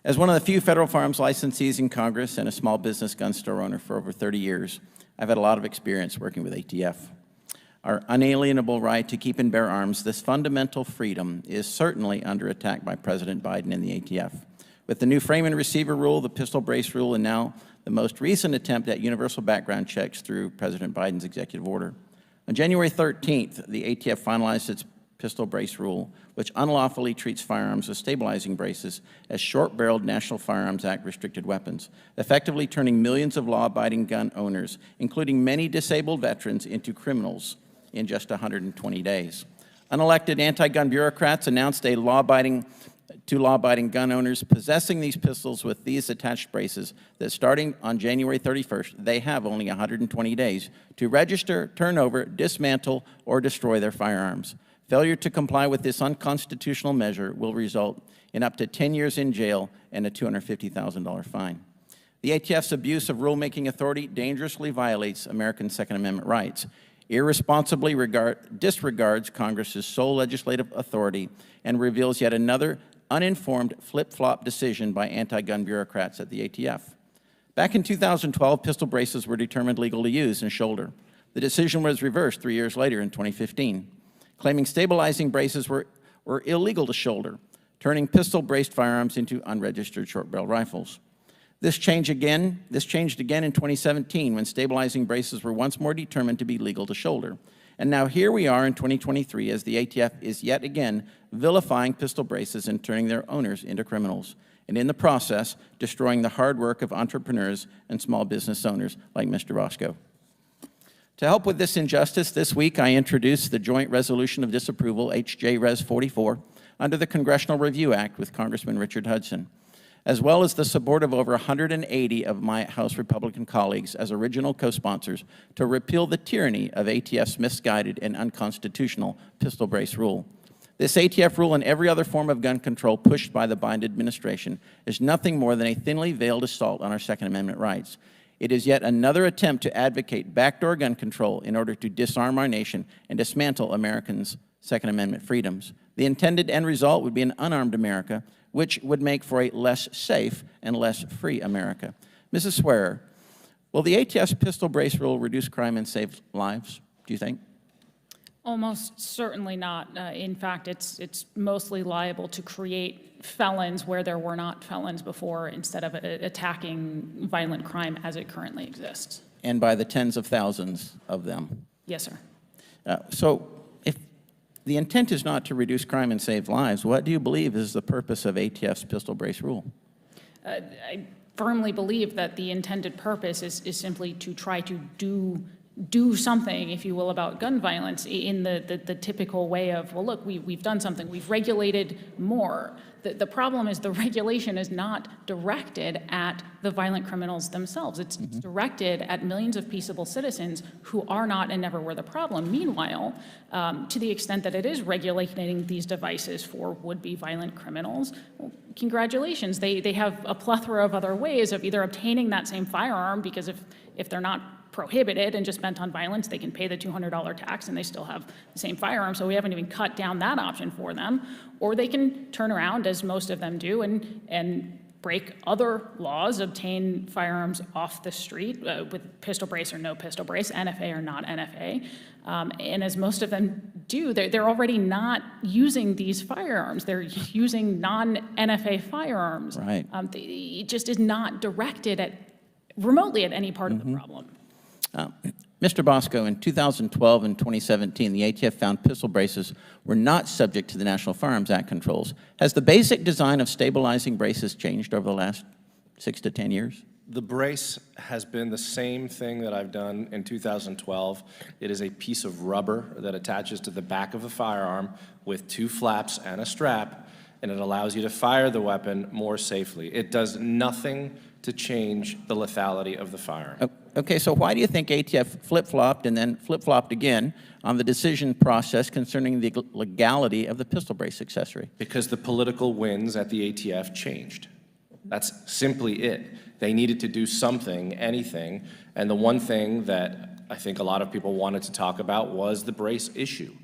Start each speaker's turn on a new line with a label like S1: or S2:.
S1: As one of the few federal firearms licensees in Congress and a small business gun store owner for over 30 years, I've had a lot of experience working with ATF. Our unalienable right to keep and bear arms, this fundamental freedom, is certainly under attack by President Biden and the ATF. With the new frame and receiver rule, the pistol brace rule, and now the most recent attempt at universal background checks through President Biden's executive order. On January 13th, the ATF finalized its pistol brace rule, which unlawfully treats firearms with stabilizing braces as short-barreled National Firearms Act restricted weapons, effectively turning millions of law-abiding gun owners, including many disabled veterans, into criminals in just 120 days. Unelected anti-gun bureaucrats announced to law-abiding gun owners possessing these pistols with these attached braces that starting on January 31st, they have only 120 days to register, turn over, dismantle, or destroy their firearms. Failure to comply with this unconstitutional measure will result in up to 10 years in jail and a $250,000 fine. The ATF's abuse of rulemaking authority dangerously violates American Second Amendment rights, irresponsibly disregards Congress's sole legislative authority, and reveals yet another uninformed flip-flop decision by anti-gun bureaucrats at the ATF. Back in 2012, pistol braces were determined legal to use and shoulder. The decision was reversed 3 years later in 2015, claiming stabilizing braces were illegal to shoulder, turning pistol-braced firearms into unregistered short-barrel rifles. This changed again in 2017 when stabilizing braces were once more determined to be legal to shoulder. And now here we are in 2023 as the ATF is yet again vilifying pistol braces and turning their owners into criminals, and in the process, destroying the hard work of entrepreneurs and small business owners like Mr. Bosco. To help with this injustice, this week I introduced the Joint Resolution of Disapproval, HJ Res 44, under the Congressional Review Act with Congressman Richard Hudson, as well as the support of over 180 of my House Republican colleagues as original co-sponsors to repeal the tyranny of ATF's misguided and unconstitutional pistol brace rule. This ATF rule and every other form of gun control pushed by the Biden administration is nothing more than a thinly veiled assault on our Second Amendment rights. It is yet another attempt to advocate backdoor gun control in order to disarm our nation and dismantle Americans' Second Amendment freedoms. The intended end result would be an unarmed America, which would make for a less safe and less free America. Mrs. Swearer, will the ATF's pistol brace rule reduce crime and save lives, do you think?
S2: Almost certainly not. In fact, it's mostly liable to create felons where there were not felons before instead of attacking violent crime as it currently exists.
S1: And by the tens of thousands of them.
S2: Yes, sir.
S1: So if the intent is not to reduce crime and save lives, what do you believe is the purpose of ATF's pistol brace rule?
S2: I firmly believe that the intended purpose is simply to try to do something, if you will, about gun violence in the typical way of, well, look, we've done something, we've regulated more. The problem is the regulation is not directed at the violent criminals themselves. It's directed at millions of peaceable citizens who are not and never were the problem. Meanwhile, to the extent that it is regulating these devices for would-be violent criminals, well, congratulations. They have a plethora of other ways of either obtaining that same firearm, because if they're not prohibited and just spent on violence, they can pay the $200 tax and they still have the same firearm, so we haven't even cut down that option for them. Or they can turn around, as most of them do, and break other laws, obtain firearms off the street with pistol brace or no pistol brace, NFA or not NFA. And as most of them do, they're already not using these firearms. They're using non-NFA firearms.
S1: Right.
S2: It just is not directed remotely at any part of the problem.
S1: Mr. Bosco, in 2012 and 2017, the ATF found pistol braces were not subject to the National Firearms Act controls. Has the basic design of stabilizing braces changed over the last 6 to 10 years?
S3: The brace has been the same thing that I've done in 2012. It is a piece of rubber that attaches to the back of the firearm with 2 flaps and a strap, and it allows you to fire the weapon more safely. It does nothing to change the lethality of the firearm.
S1: Okay, so why do you think ATF flip-flopped and then flip-flopped again on the decision process concerning the legality of the pistol brace accessory?
S3: Because the political winds at the ATF changed. That's simply it. They needed to do something, anything, and the one thing that I think a lot of people wanted to talk about was the brace issue.